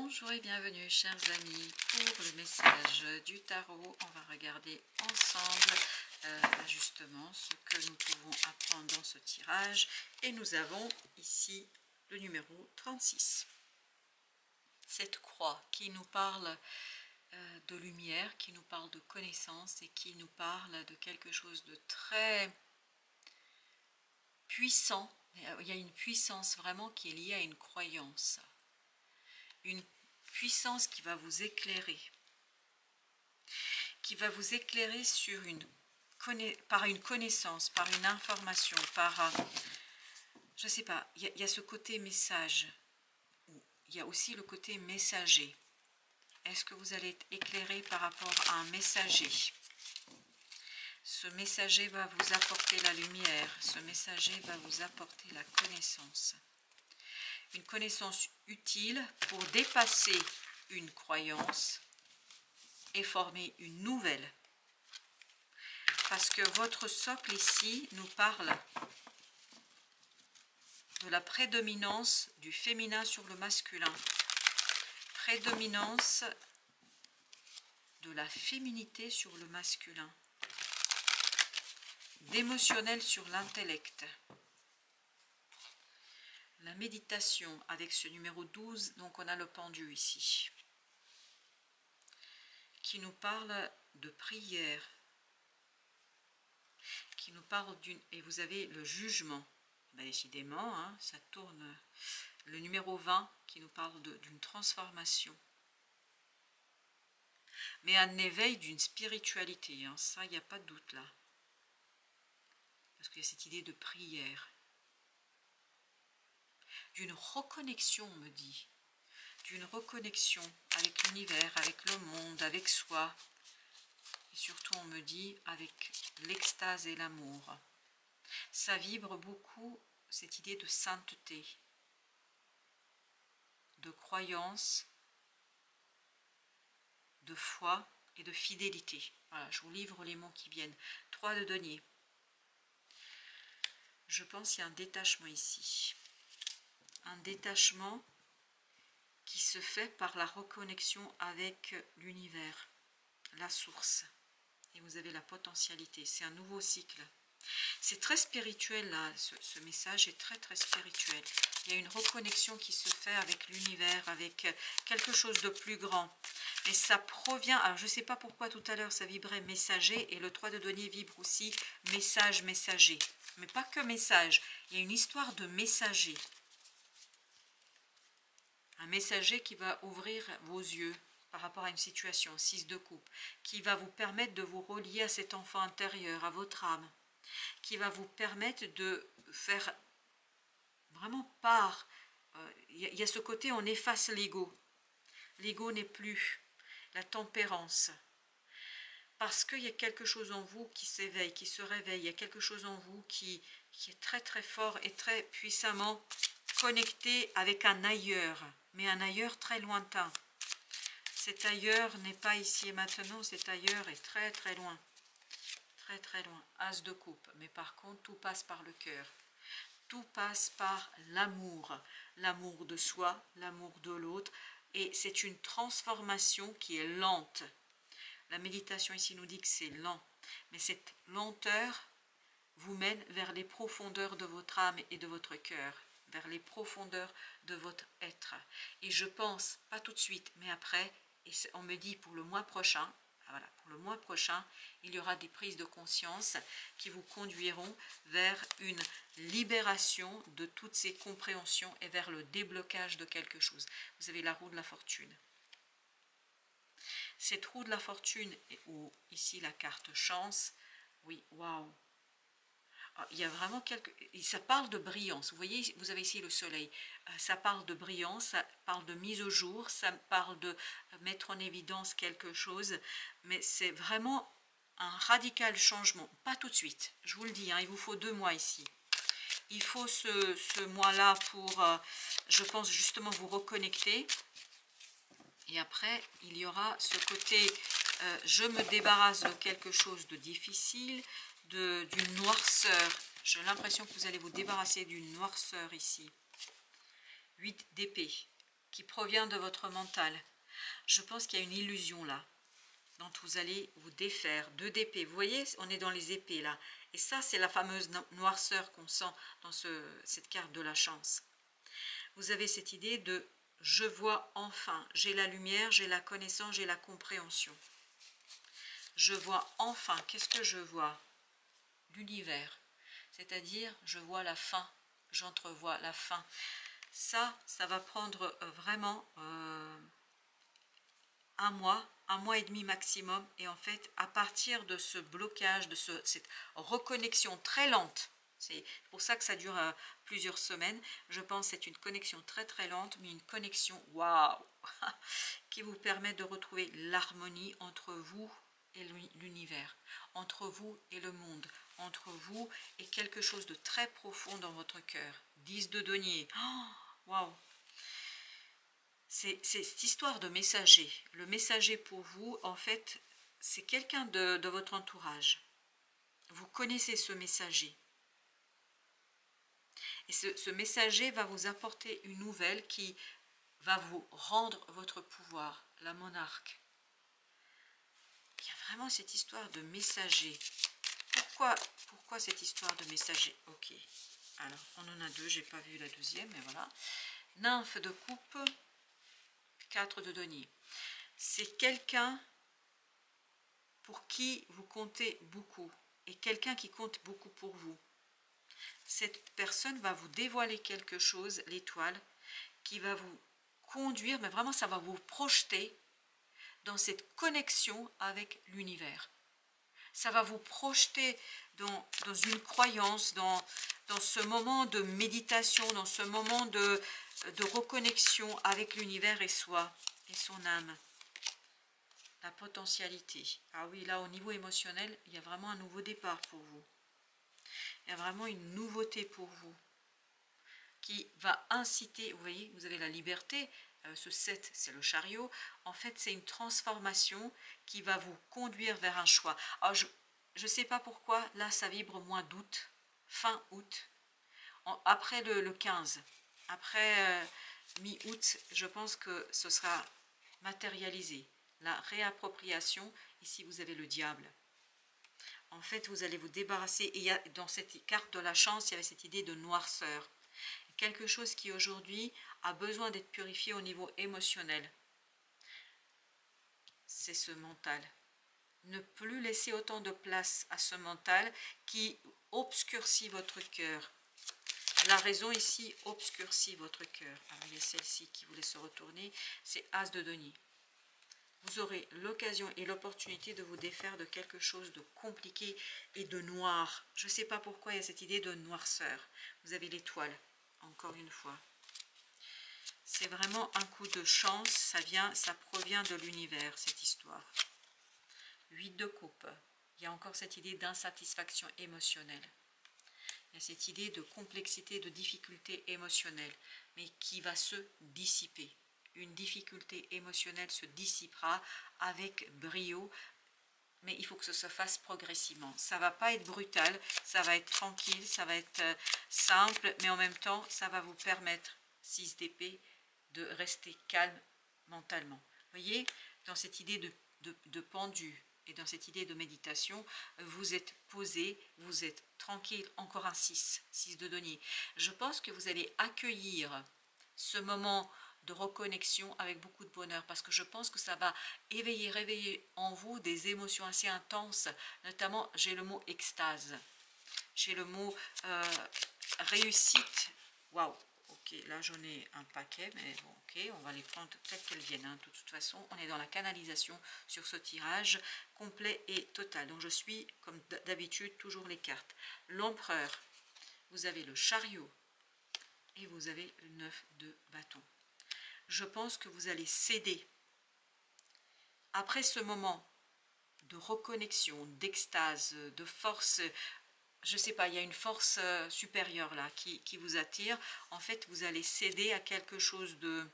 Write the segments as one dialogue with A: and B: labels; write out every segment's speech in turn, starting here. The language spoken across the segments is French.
A: Bonjour et bienvenue chers amis pour le message du tarot. On va regarder ensemble justement ce que nous pouvons apprendre dans ce tirage. Et nous avons ici le numéro 36. Cette croix qui nous parle de lumière, qui nous parle de connaissance et qui nous parle de quelque chose de très puissant. Il y a une puissance vraiment qui est liée à une croyance. Une puissance qui va vous éclairer sur par une connaissance, par une information, par, je ne sais pas, il y a ce côté message, il y a aussi le côté messager. Est-ce que vous allez être éclairé par rapport à un messager? Ce messager va vous apporter la lumière, ce messager va vous apporter la connaissance. Une connaissance utile pour dépasser une croyance et former une nouvelle. Parce que votre socle ici nous parle de la prédominance du féminin sur le masculin. Prédominance de la féminité sur le masculin. D'émotionnel sur l'intellect. La méditation avec ce numéro 12, donc on a le pendu ici, qui nous parle de prière, qui nous parle d'une... Et vous avez le jugement, ben, décidément, hein, ça tourne. Le numéro 20 qui nous parle d'une transformation. Mais un éveil d'une spiritualité, hein, ça, il n'y a pas de doute là. Parce qu'il y a cette idée de prière. D'une reconnexion, on me dit, d'une reconnexion avec l'univers, avec le monde, avec soi, et surtout on me dit avec l'extase et l'amour. Ça vibre beaucoup cette idée de sainteté, de croyance, de foi et de fidélité. Voilà, je vous livre les mots qui viennent. 3 de denier. Je pense qu'il y a un détachement ici. Un détachement qui se fait par la reconnexion avec l'univers, la source. Et vous avez la potentialité, c'est un nouveau cycle. C'est très spirituel là, ce message est très très spirituel. Il y a une reconnexion qui se fait avec l'univers, avec quelque chose de plus grand. Mais ça provient, alors je ne sais pas pourquoi tout à l'heure ça vibrait messager, et le 3 de denier vibre aussi message, messager. Mais pas que message, il y a une histoire de messager. Un messager qui va ouvrir vos yeux par rapport à une situation, 6 de coupe, qui va vous permettre de vous relier à cet enfant intérieur, à votre âme, qui va vous permettre de faire vraiment part. Il y a ce côté, on efface l'ego. L'ego n'est plus. La tempérance. Parce qu'il y a quelque chose en vous qui s'éveille, qui se réveille. Il y a quelque chose en vous qui est très très fort et très puissamment connecté avec un ailleurs, mais un ailleurs très lointain. Cet ailleurs n'est pas ici et maintenant, cet ailleurs est très très loin. Très très loin. As de coupe. Mais par contre, tout passe par le cœur. Tout passe par l'amour. L'amour de soi, l'amour de l'autre. Et c'est une transformation qui est lente. La méditation ici nous dit que c'est lent. Mais cette lenteur vous mène vers les profondeurs de votre âme et de votre cœur. Vers les profondeurs de votre être. Et je pense, pas tout de suite, mais après, et on me dit pour le mois prochain, voilà, pour le mois prochain, il y aura des prises de conscience qui vous conduiront vers une libération de toutes ces compréhensions et vers le déblocage de quelque chose. Vous avez la roue de la fortune. Cette roue de la fortune, ou ici la carte chance, oui, waouh. Il y a vraiment ça parle de brillance. Vous voyez, vous avez ici le soleil. Ça parle de brillance, ça parle de mise au jour, ça parle de mettre en évidence quelque chose. Mais c'est vraiment un radical changement. Pas tout de suite, je vous le dis, hein, il vous faut 2 mois ici. Il faut ce mois-là pour, je pense, justement vous reconnecter. Et après, il y aura ce côté, je me débarrasse de quelque chose de difficile, d'une noirceur. J'ai l'impression que vous allez vous débarrasser d'une noirceur ici. 8 d'épée. qui provient de votre mental. Je pense qu'il y a une illusion là, dont vous allez vous défaire. 2 d'épée, vous voyez, on est dans les épées là. Et ça, c'est la fameuse noirceur qu'on sent dans cette carte de la chance. Vous avez cette idée de « je vois enfin », j'ai la lumière, j'ai la connaissance, j'ai la compréhension. Je vois enfin, qu'est-ce que je vois? L'univers, c'est-à-dire je vois la fin, j'entrevois la fin. Ça va prendre vraiment un mois et demi maximum. Et en fait, à partir de ce blocage, de cette reconnexion très lente, c'est pour ça que ça dure plusieurs semaines, je pense que c'est une connexion très très lente, mais une connexion waouh qui vous permet de retrouver l'harmonie entre vous et l'univers, entre vous et le monde, entre vous et quelque chose de très profond dans votre cœur. 10 de denier, waouh! C'est cette histoire de messager. Le messager pour vous, en fait, c'est quelqu'un de votre entourage. Vous connaissez ce messager. Et ce messager va vous apporter une nouvelle qui va vous rendre votre pouvoir, la monarque. Il y a vraiment cette histoire de messager. Pourquoi cette histoire de messager? Ok, alors on en a 2, j'ai pas vu la deuxième, mais voilà. Nymphe de coupe, 4 de denier. C'est quelqu'un pour qui vous comptez beaucoup et quelqu'un qui compte beaucoup pour vous. Cette personne va vous dévoiler quelque chose, l'étoile, qui va vous conduire, mais vraiment ça va vous projeter dans cette connexion avec l'univers. Ça va vous projeter dans une croyance, dans ce moment de méditation, dans ce moment de reconnexion avec l'univers et soi, et son âme. La potentialité. Ah oui, là, au niveau émotionnel, il y a vraiment un nouveau départ pour vous. Il y a vraiment une nouveauté pour vous qui va inciter, vous voyez, vous avez la liberté, ce 7, c'est le chariot. En fait, c'est une transformation qui va vous conduire vers un choix. Alors, je ne sais pas pourquoi, là, ça vibre mois d'août, fin août, après le 15, après mi-août, je pense que ce sera matérialisé. La réappropriation, ici vous avez le diable. En fait, vous allez vous débarrasser, et il y a, dans cette carte de la chance, il y avait cette idée de noirceur. Quelque chose qui aujourd'hui a besoin d'être purifié au niveau émotionnel. C'est ce mental. Ne plus laisser autant de place à ce mental qui obscurcit votre cœur. La raison ici obscurcit votre cœur. Alors, il y a celle-ci qui voulait se retourner, c'est As de denier. Vous aurez l'occasion et l'opportunité de vous défaire de quelque chose de compliqué et de noir. Je ne sais pas pourquoi il y a cette idée de noirceur. Vous avez l'étoile, encore une fois. C'est vraiment un coup de chance, ça provient de l'univers, cette histoire. 8 de coupe. Il y a encore cette idée d'insatisfaction émotionnelle. Il y a cette idée de complexité, de difficulté émotionnelle, mais qui va se dissiper. Une difficulté émotionnelle se dissipera avec brio, mais il faut que ça se fasse progressivement. Ça ne va pas être brutal, ça va être tranquille, ça va être simple, mais en même temps, ça va vous permettre, 6 d'épée, de rester calme mentalement. Vous voyez, dans cette idée de pendu et dans cette idée de méditation, vous êtes posé, vous êtes tranquille. Encore un 6 de denier. Je pense que vous allez accueillir ce moment de reconnexion avec beaucoup de bonheur, parce que je pense que ça va réveiller en vous des émotions assez intenses, notamment j'ai le mot extase, j'ai le mot réussite. Waouh, ok, là j'en ai un paquet, mais bon, ok, on va les prendre telles qu'elles viennent, hein. De toute façon, on est dans la canalisation sur ce tirage complet et total, donc je suis comme d'habitude toujours les cartes. L'empereur, vous avez le chariot et vous avez le 9 de bâton. Je pense que vous allez céder. Après ce moment de reconnexion, d'extase, de force, je ne sais pas, il y a une force supérieure là qui vous attire. En fait, vous allez céder à quelque chose de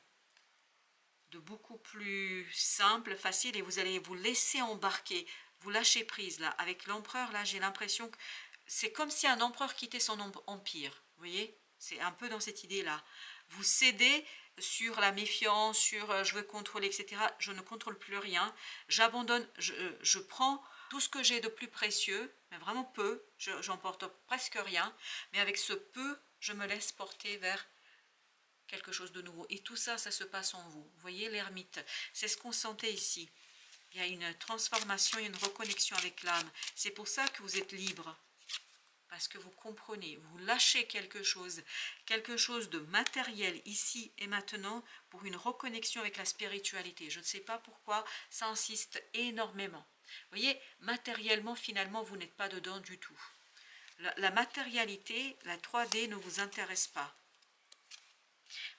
A: beaucoup plus simple, facile, et vous allez vous laisser embarquer, vous lâchez prise là. Avec l'empereur, là, j'ai l'impression que c'est comme si un empereur quittait son empire, vous voyez? C'est un peu dans cette idée-là. Vous cédez sur la méfiance, sur je veux contrôler, etc. Je ne contrôle plus rien. J'abandonne, je prends tout ce que j'ai de plus précieux, mais vraiment peu, j'emporte presque rien, mais avec ce peu, je me laisse porter vers quelque chose de nouveau. Et tout ça, ça se passe en vous. Vous voyez l'ermite, c'est ce qu'on sentait ici. Il y a une transformation, une reconnexion avec l'âme. C'est pour ça que vous êtes libre. Parce que vous comprenez, vous lâchez quelque chose de matériel ici et maintenant pour une reconnexion avec la spiritualité. Je ne sais pas pourquoi, ça insiste énormément. Vous voyez, matériellement, finalement, vous n'êtes pas dedans du tout. La matérialité, la 3D ne vous intéresse pas.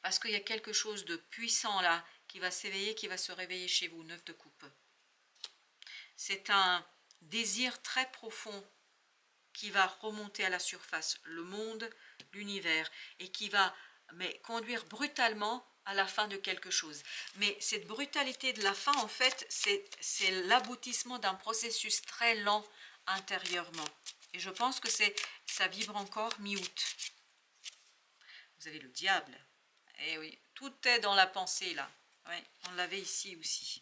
A: Parce qu'il y a quelque chose de puissant là, qui va s'éveiller, qui va se réveiller chez vous, 9 de coupe. C'est un désir très profond qui va remonter à la surface, le monde, l'univers, et qui va conduire brutalement à la fin de quelque chose. Mais cette brutalité de la fin, en fait, c'est l'aboutissement d'un processus très lent intérieurement. Et je pense que ça vibre encore mi-août. Vous avez le diable. Eh oui, tout est dans la pensée là. Oui, on l'avait ici aussi.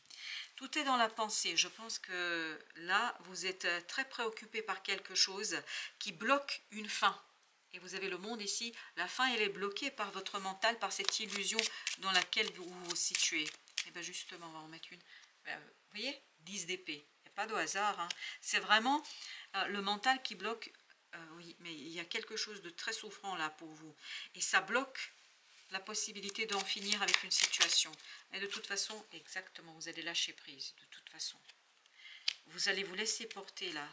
A: Tout est dans la pensée. Je pense que là, vous êtes très préoccupé par quelque chose qui bloque une fin. Et vous avez le monde ici. La fin, elle est bloquée par votre mental, par cette illusion dans laquelle vous vous situez. Et bien justement, on va en mettre une. Vous voyez, 10 d'épée. Il n'y a pas de hasard. Hein. C'est vraiment le mental qui bloque. Oui, mais il y a quelque chose de très souffrant là pour vous. Et ça bloque la possibilité d'en finir avec une situation. Mais de toute façon, exactement, vous allez lâcher prise, de toute façon. Vous allez vous laisser porter là.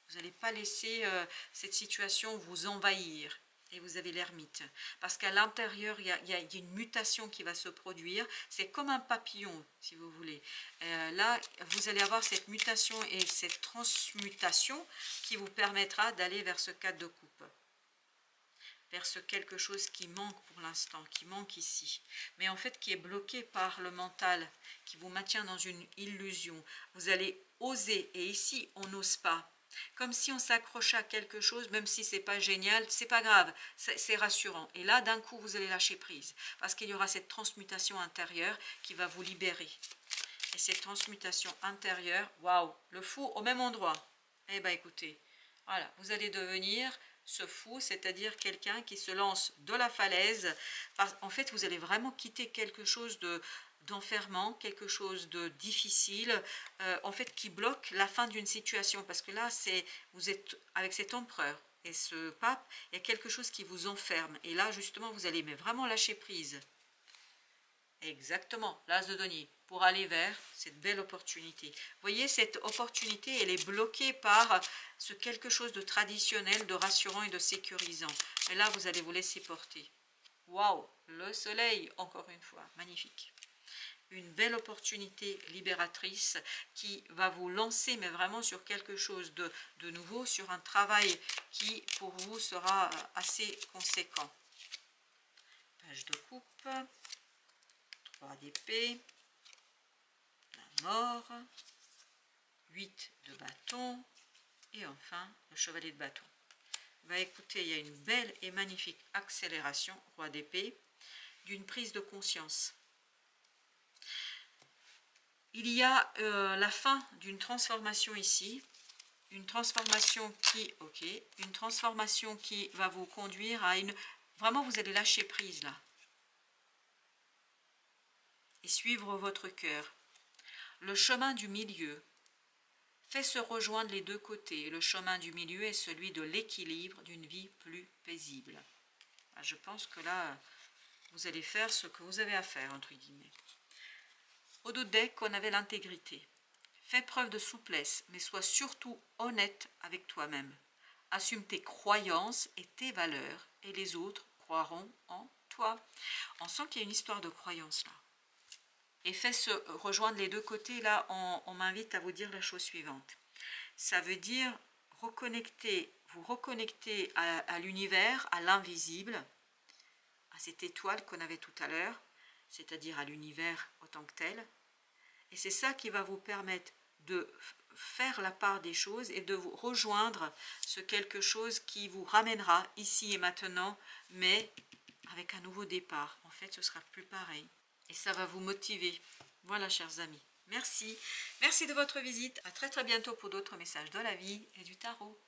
A: Vous n'allez pas laisser cette situation vous envahir. Et vous avez l'ermite. Parce qu'à l'intérieur, il y a une mutation qui va se produire. C'est comme un papillon, si vous voulez. Là, vous allez avoir cette mutation et cette transmutation qui vous permettra d'aller vers ce 4 de coupe. Vers ce quelque chose qui manque pour l'instant, qui manque ici, mais en fait qui est bloqué par le mental, qui vous maintient dans une illusion. Vous allez oser, et ici on n'ose pas, comme si on s'accrochait à quelque chose, même si c'est pas génial, c'est pas grave, c'est rassurant. Et là d'un coup vous allez lâcher prise, parce qu'il y aura cette transmutation intérieure qui va vous libérer. Et cette transmutation intérieure, waouh, le fou au même endroit. Eh bien écoutez, voilà, vous allez devenir ce fou, c'est-à-dire quelqu'un qui se lance de la falaise. En fait, vous allez vraiment quitter quelque chose d'enfermant, quelque chose de difficile, en fait, qui bloque la fin d'une situation. Parce que là, vous êtes avec cet empereur et ce pape, il y a quelque chose qui vous enferme. Et là, justement, vous allez vraiment lâcher prise. Exactement, l'as de denier, pour aller vers cette belle opportunité. Vous voyez, cette opportunité, elle est bloquée par ce quelque chose de traditionnel, de rassurant et de sécurisant. Et là, vous allez vous laisser porter. Waouh, le soleil, encore une fois, magnifique. Une belle opportunité libératrice qui va vous lancer, mais vraiment sur quelque chose de nouveau, sur un travail qui, pour vous, sera assez conséquent. Page de coupe. 3 d'épée, la mort, 8 de bâton et enfin le chevalier de bâton. Bah écoutez, il y a une belle et magnifique accélération, roi d'épée, d'une prise de conscience. Il y a la fin d'une transformation ici, une transformation qui va vous conduire à une... Vraiment, vous allez lâcher prise là. Et suivre votre cœur. Le chemin du milieu fait se rejoindre les deux côtés. Le chemin du milieu est celui de l'équilibre d'une vie plus paisible. Je pense que là, vous allez faire ce que vous avez à faire, entre guillemets. Au dos deck, on avait l'intégrité. Fais preuve de souplesse, mais sois surtout honnête avec toi-même. Assume tes croyances et tes valeurs, et les autres croiront en toi. On sent qu'il y a une histoire de croyance là. Et fait se rejoindre les deux côtés, là, on m'invite à vous dire la chose suivante. Ça veut dire vous reconnecter à l'univers, à l'invisible, à cette étoile qu'on avait tout à l'heure, c'est-à-dire à l'univers autant que tel. Et c'est ça qui va vous permettre de faire la part des choses et de vous rejoindre ce quelque chose qui vous ramènera ici et maintenant, mais avec un nouveau départ. En fait, ce sera plus pareil. Et ça va vous motiver. Voilà, chers amis. Merci. Merci de votre visite. À très très bientôt pour d'autres messages de la vie et du tarot.